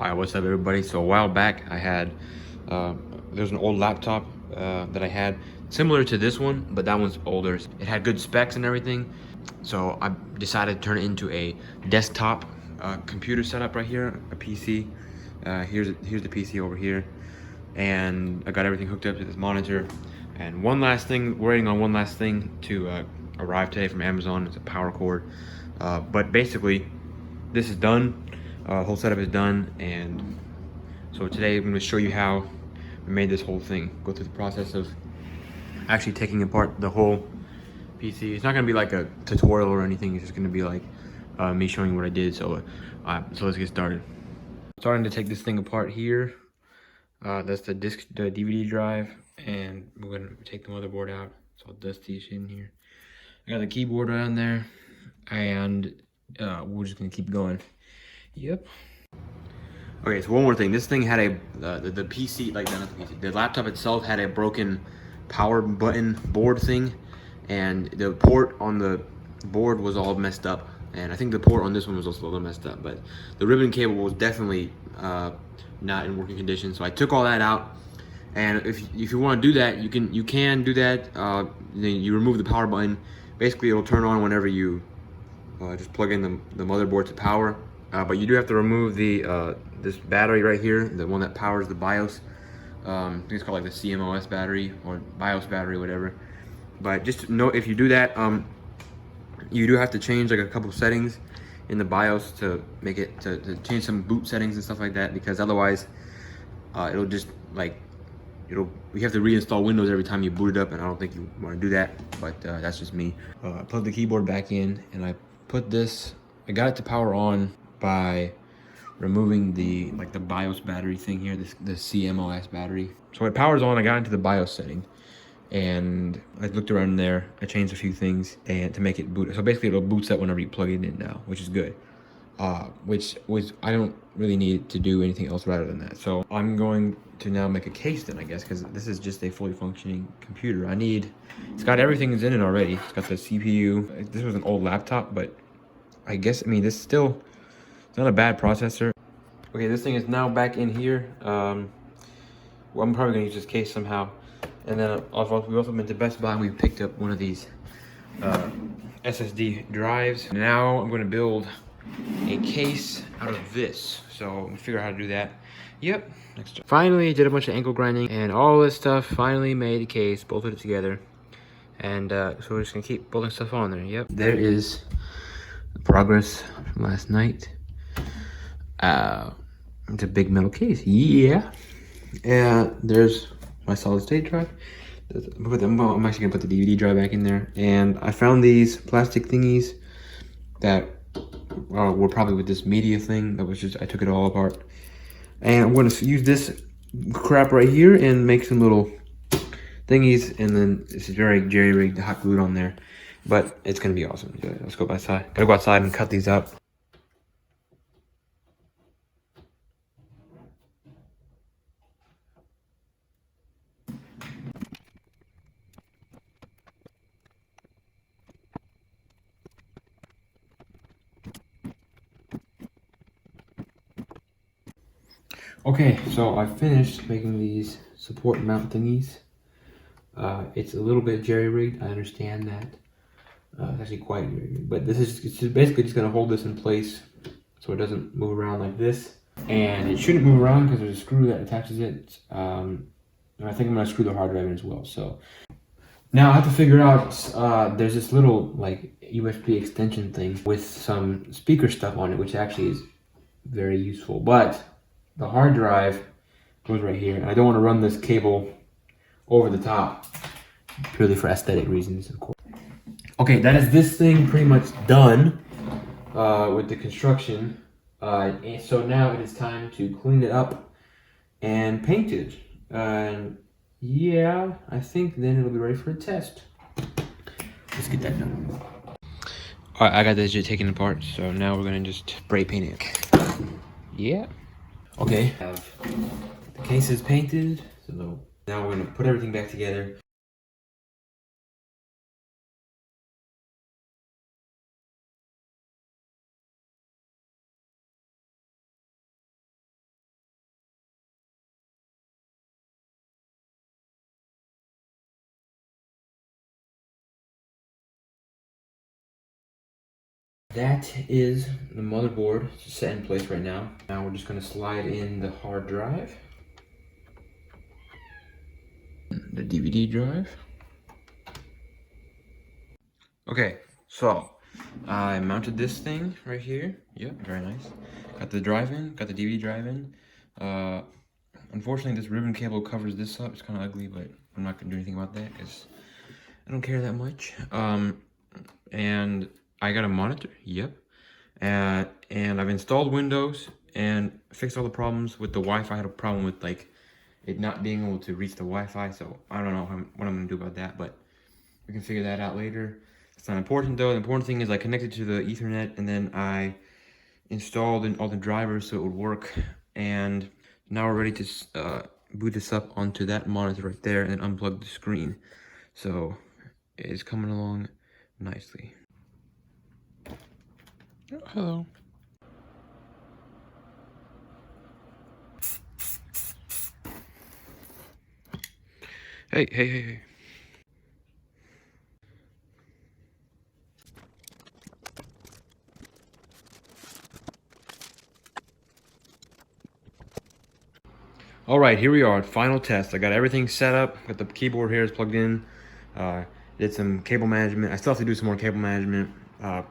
Alright, what's up everybody? So a while back I had, there's an old laptop that I had, similar to this one, but that one's older. It had good specs and everything, so I decided to turn it into a desktop computer setup right here, a PC. Here's the PC over here, and I got everything hooked up to this monitor. And one last thing, we're waiting on one last thing to arrive today from Amazon. It's a power cord, but basically this is done. Whole setup is done, and so today I'm going to show you how we made this whole thing. Go through the process of actually taking apart the whole PC. It's not going to be like a tutorial or anything. It's just going to be like me showing you what I did. So let's get started. Starting to take this thing apart here. That's the DVD drive, and we're going to take the motherboard out. It's all dusty in here. I got the keyboard around there, and we're just going to keep going. Yep. Okay, so one more thing. This thing had a the PC, like not the PC, the laptop itself had a broken power button board thing, and the port on the board was all messed up. And I think the port on this one was also a little messed up, but the ribbon cable was definitely not in working condition. So I took all that out, and if you want to do that, you can do that. Then you remove the power button. Basically, it'll turn on whenever you just plug in the motherboard to power. But you do have to remove the this battery right here, the one that powers the BIOS. I think it's called like the CMOS battery or BIOS battery, whatever. But just know if you do that, you do have to change like a couple settings in the BIOS to make it to change some boot settings and stuff like that, because otherwise it'll just like you have to reinstall Windows every time you boot it up, and I don't think you want to do that. But that's just me. I plugged the keyboard back in, and I got it to power on by removing the BIOS battery thing here, the CMOS battery. So it powers on. I got into the BIOS setting, and I looked around there. I changed a few things and to make it boot. So basically, it'll boot up whenever you plug it in now, which is good. Which I don't really need to do anything else rather than that. So I'm going to now make a case then, I guess, because this is just a fully functioning computer. It's got everything that's in it already. It's got the CPU. This was an old laptop, but I guess, this still, it's not a bad processor. Okay, this thing is now back in here. Well, I'm probably gonna use this case somehow. And then we've also been to Best Buy and we picked up one of these SSD drives. Now I'm gonna build a case out of this. So we'll figure out how to do that. Yep, next job. Finally did a bunch of ankle grinding and all this stuff. Finally made a case, bolted it together. And so we're just gonna keep bolting stuff on there. Yep, there is the progress from last night. It's a big metal case, yeah. And there's my solid state drive. I'm actually gonna put the DVD drive back in there. And I found these plastic thingies that were probably with this media thing. I took it all apart. And I'm gonna use this crap right here and make some little thingies. And then this is very jerry-rigged, hot glued on there. But it's gonna be awesome. Let's go outside. Gotta go outside and cut these up. Okay, so I finished making these support mount thingies. It's a little bit jerry-rigged. I understand that. It's actually quite jerry-rigged, but it's just basically just gonna hold this in place so it doesn't move around like this. And it shouldn't move around because there's a screw that attaches it. And I think I'm gonna screw the hard drive in as well. So now I have to figure out, there's this little like USB extension thing with some speaker stuff on it, which actually is very useful. But the hard drive goes right here, and I don't want to run this cable over the top, purely for aesthetic reasons, of course. Okay, that is this thing pretty much done with the construction. And so now it is time to clean it up and paint it. And yeah, I think then it'll be ready for a test. Let's get that done. All right, I got this shit taken apart, so now we're gonna just spray paint it. Yeah. Okay, I have the cases painted, so now we're gonna put everything back together. That is the motherboard set in place right now. Now we're just gonna slide in the hard drive, the DVD drive. Okay, so I mounted this thing right here. Yep, very nice. Got the drive in, got the DVD drive in. Unfortunately, this ribbon cable covers this up. It's kind of ugly, but I'm not gonna do anything about that because I don't care that much. And I got a monitor. Yep. And I've installed Windows and fixed all the problems with the Wi-Fi. I had a problem with like it not being able to reach the Wi-Fi, so I don't know what I'm gonna do about that, but we can figure that out later. It's not important though. The important thing is I connected to the Ethernet and then I installed all the drivers so it would work. And now we're ready to boot this up onto that monitor right there and then unplug the screen. So it's coming along nicely. Oh, hello. Hey. All right, here we are, final test. I got everything set up, got the keyboard here is plugged in. Did some cable management. I still have to do some more cable management,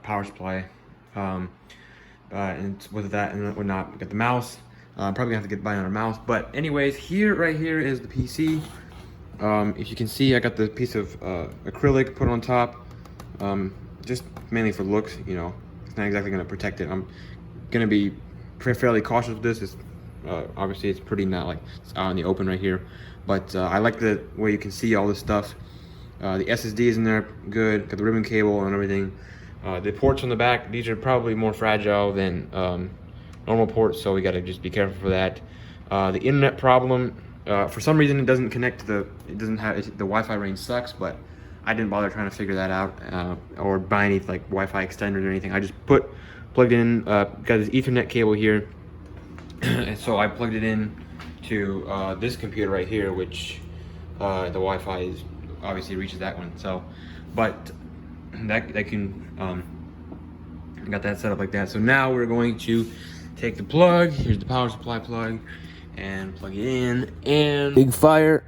power supply, and with that and whatnot. Got the mouse. Probably gonna have to buy another mouse. But anyways, right here is the PC. If you can see, I got the piece of acrylic put on top, just mainly for looks. You know, it's not exactly gonna protect it. I'm gonna be fairly cautious with this. Obviously, it's pretty not like it's out in the open right here, but I like the way you can see all this stuff. The SSD is in there, good. Got the ribbon cable and everything. The ports on the back, these are probably more fragile than normal ports, so we gotta just be careful for that. The internet problem, for some reason it doesn't connect to the Wi-Fi range sucks, but I didn't bother trying to figure that out or buy any like Wi-Fi extenders or anything. I just plugged in, got this Ethernet cable here, and so I plugged it in to this computer right here, which the Wi-Fi is obviously reaches that one. So, but that can got that set up like that. So now we're going to take the plug. Here's the power supply plug, and plug it in. And big fire,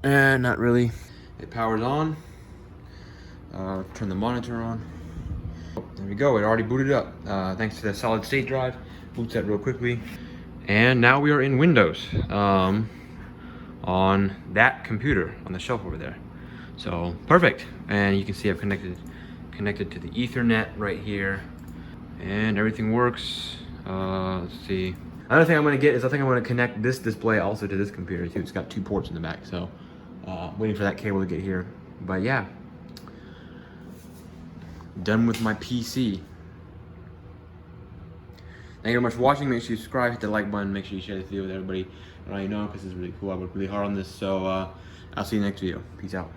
and not really. It powers on. Turn the monitor on. There we go. It already booted up. Thanks to the solid state drive. Boots that real quickly. And now we are in Windows on that computer on the shelf over there. So perfect. And you can see I've connected to the Ethernet right here, and everything works. Let's see. Another thing I'm gonna get is I think I'm gonna connect this display also to this computer too. It's got 2 ports in the back, so waiting for that cable to get here. But yeah, done with my PC. Thank you very much for watching. Make sure you subscribe, hit the like button, make sure you share this video with everybody around you know, because it's really cool. I work really hard on this. So I'll see you next video. Peace out.